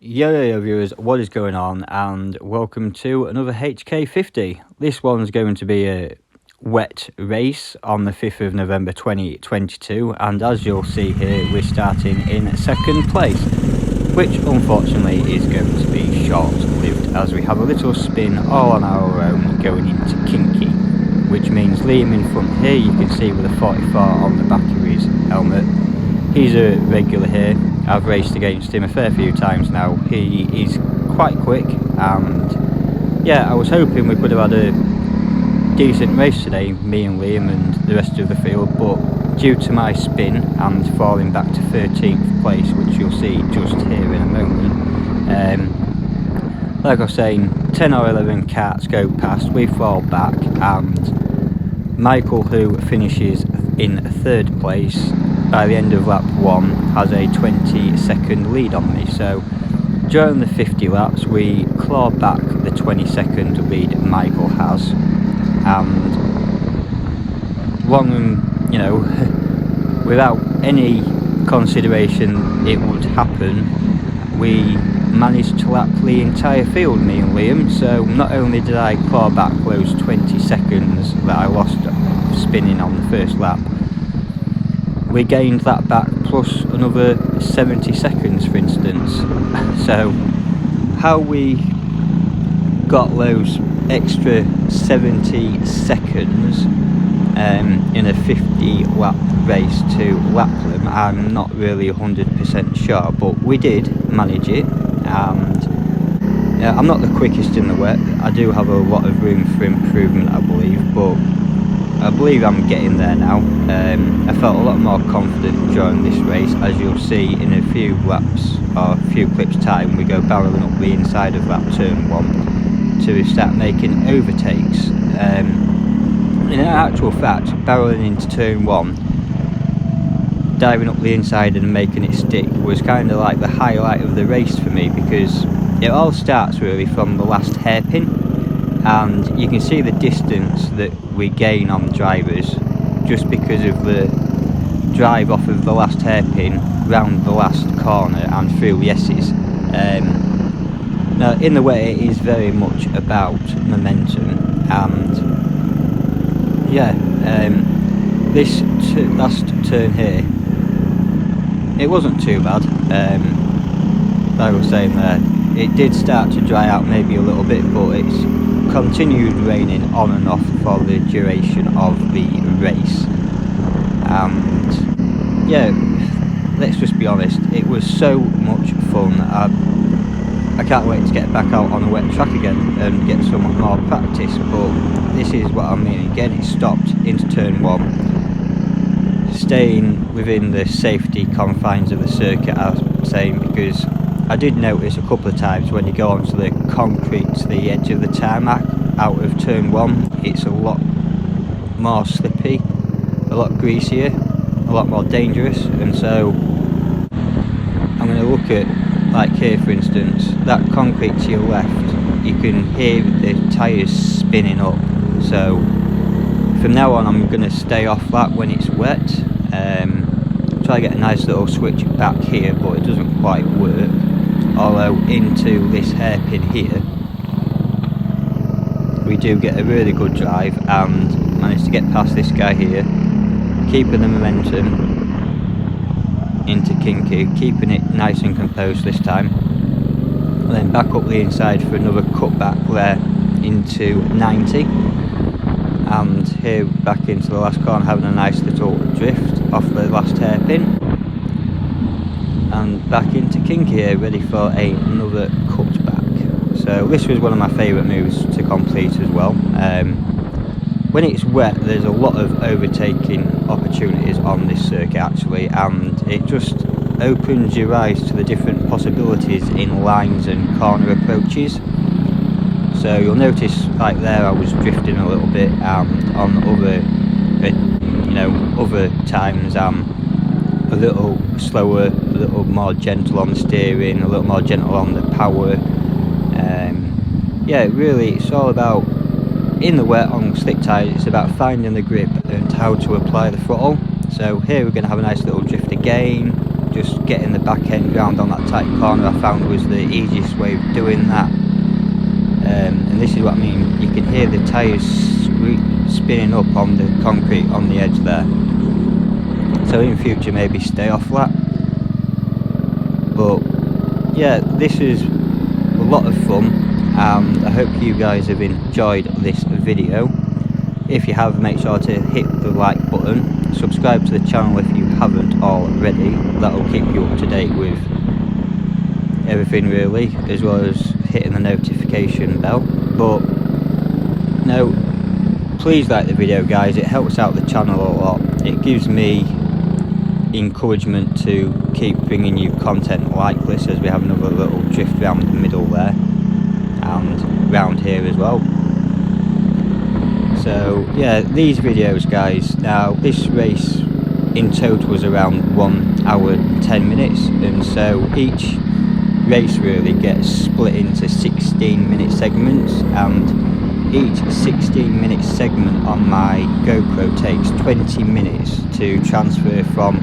Yo viewers, what is going on, and welcome to another HK50. This one's going to be a wet race on the 5th of November 2022, and as you'll see here, we're starting in second place, which unfortunately is going to be short-lived as we have a little spin all on our own going into Kinky, which means Liam in front here, you can see with a 44 on the back of his helmet. He's a regular here. I've raced against him a fair few times now. He is quite quick, and yeah, I was hoping we could have had a decent race today, me and Liam and the rest of the field, but due to my spin and falling back to 13th place, which you'll see just here in a moment, like I was saying, 10 or 11 karts go past, we fall back, and Michael, who finishes in 3rd place by the end of lap 1, has a 20-second lead on me. So during the 50 laps we claw back the 20-second lead Michael has, and without any consideration it would happen, we managed to lap the entire field, me and Liam. So not only did I claw back those 20 seconds that I lost spinning on the first lap, we gained that back plus another 70 seconds, for instance. So how we got those extra 70 seconds in a 50 lap race to lap them, I'm not really 100% sure, but we did manage it. And yeah, I'm not the quickest in the wet, I do have a lot of room for improvement, I believe, but I believe I'm getting there now. I felt a lot more confident during this race. As you'll see in a few laps or a few clips time, we go barreling up the inside of that turn 1 to start making overtakes. In actual fact, barreling into turn 1, diving up the inside and making it stick was kind of like the highlight of the race for me, because it all starts really from the last hairpin, and you can see the distance that we gain on drivers just because of the drive off of the last hairpin round the last corner and through the S's. Now in the way it is very much about momentum, and yeah, this last turn here, it wasn't too bad. Like I was saying there, it did start to dry out maybe a little bit, but it's continued raining on and off for the duration of the race. And yeah, let's just be honest, it was so much fun. I can't wait to get back out on a wet track again and get some more practice, but this is what I mean. Again, it stopped into turn 1, staying within the safety confines of the circuit, I'm saying, because I did notice a couple of times when you go onto the concrete to the edge of the tarmac out of turn 1, it's a lot more slippy, a lot greasier, a lot more dangerous. And so I'm going to look at, like here for instance, that concrete to your left, you can hear the tyres spinning up. So from now on I'm going to stay off that when it's wet. Try to get a nice little switch back here, but it doesn't quite work. Although into this hairpin here we do get a really good drive and manage to get past this guy here, keeping the momentum into Kinky, keeping it nice and composed this time, and then back up the inside for another cutback there into 90, and here back into the last corner having a nice little drift off the last hairpin, and back into Kinky here ready for another cutback. So this was one of my favourite moves to complete as well. When it's wet there's a lot of overtaking opportunities on this circuit actually, and it just opens your eyes to the different possibilities in lines and corner approaches. So you'll notice like there I was drifting a little bit, and on other times a little slower, a little more gentle on the steering, a little more gentle on the power. Yeah, really it's all about, in the wet on slick tyres, it's about finding the grip and how to apply the throttle. So here we're going to have a nice little drift again, just getting the back end round on that tight corner I found was the easiest way of doing that. And this is what I mean, you can hear the tyres spinning up on the concrete on the edge there. So in future maybe stay off that. But yeah, this is a lot of fun, and I hope you guys have enjoyed this video. If you have, make sure to hit the like button, subscribe to the channel if you haven't already. That'll keep you up to date with everything really, as well as hitting the notification bell. But no, please like the video guys, it helps out the channel a lot. It gives me encouragement to keep bringing you content like this, as we have another little drift around the middle there and round here as well. So yeah, these videos guys, now this race in total was around 1 hour and 10 minutes, and so each race really gets split into 16-minute segments, and each 16-minute segment on my GoPro takes 20 minutes to transfer from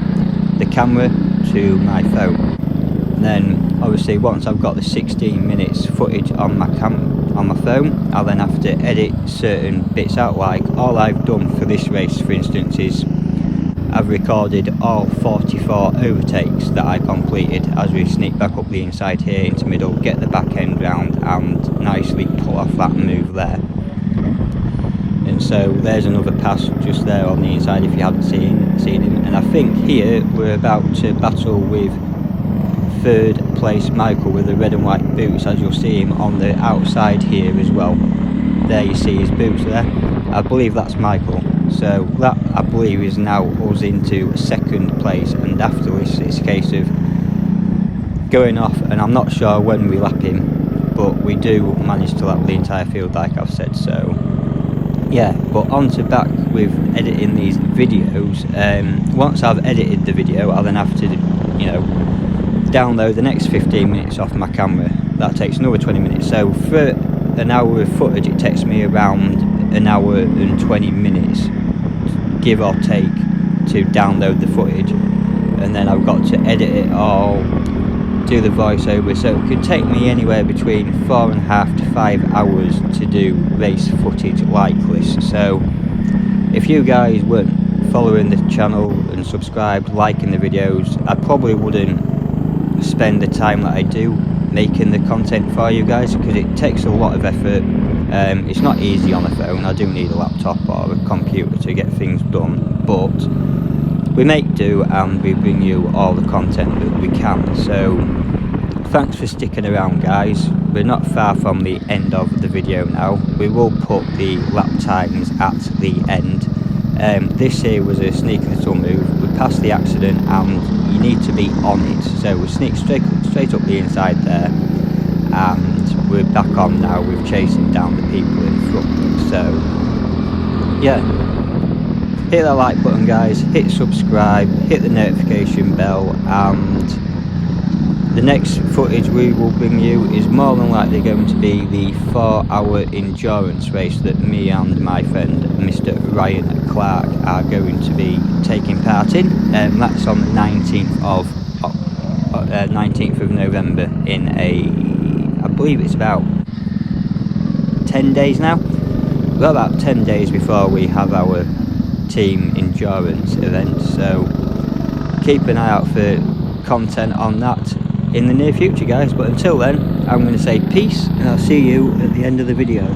the camera to my phone. And then obviously once I've got the 16 minutes footage on my phone, I'll then have to edit certain bits out. Like all I've done for this race, for instance, is I've recorded all 44 overtakes that I completed as we sneak back up the inside here into middle, get the back end round and nicely pull off that move there. And so there's another pass just there on the inside if you haven't seen him. And I think here we're about to battle with third place Michael with the red and white boots, as you'll see him on the outside here as well. There you see his boots there. I believe that's Michael. So that I believe is now us into second place, and after this it's a case of going off, and I'm not sure when we lap him, but we do manage to lap the entire field like I've said. So yeah, but on to back with editing these videos. Once I've edited the video, I'll then have to, you know, download the next 15 minutes off my camera. That takes another 20 minutes. So for an hour of footage it takes me around an hour and 20 minutes, give or take, to download the footage, and then I've got to edit it all, do the voiceover, so it could take me anywhere between 4.5 to 5 hours to do race footage like this. So if you guys weren't following the channel and subscribed, liking the videos, I probably wouldn't spend the time that I do making the content for you guys, because it takes a lot of effort. It's not easy on a phone. I do need a laptop or a computer to get things done, but we make do and we bring you all the content that we can. So thanks for sticking around guys. We're not far from the end of the video now. We will put the lap times at the end. This here was a sneaky little move. We passed the accident and you need to be on it, so we sneaked straight up the inside there, and we're back on now with chasing down the people in front. So yeah, hit that like button guys, hit subscribe, hit the notification bell, and the next footage we will bring you is more than likely going to be the 4-hour endurance race that me and my friend Mr. Ryan Clark are going to be taking part in. That's on the 19th of November in I believe it's about 10 days now. We've got about 10 days before we have our team endurance event, so keep an eye out for content on that in the near future guys. But until then, I'm going to say peace, and I'll see you at the end of the video.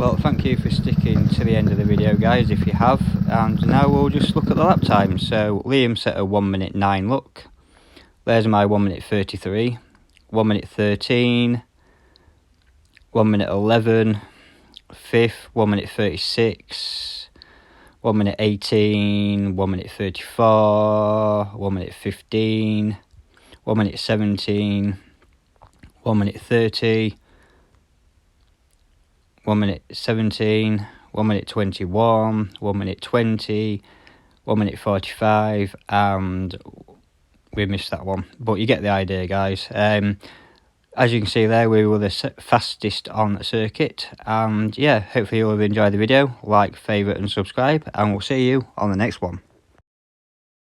Well, thank you for sticking to the end of the video, guys, if you have. And now we'll just look at the lap times. So Liam set a 1 minute 9 look. There's my 1 minute 33, 1 minute 13, 1 minute 11, 5th, 1 minute 36, 1 minute 18, 1 minute 34, 1 minute 15, 1 minute 17, 1 minute 30, 1 minute 17, 1 minute 21, 1 minute 20, 1 minute 45, and we missed that one, but you get the idea, guys. As you can see there, we were the fastest on the circuit, and yeah, hopefully you'll have enjoyed the video. Like, favourite and subscribe, and we'll see you on the next one.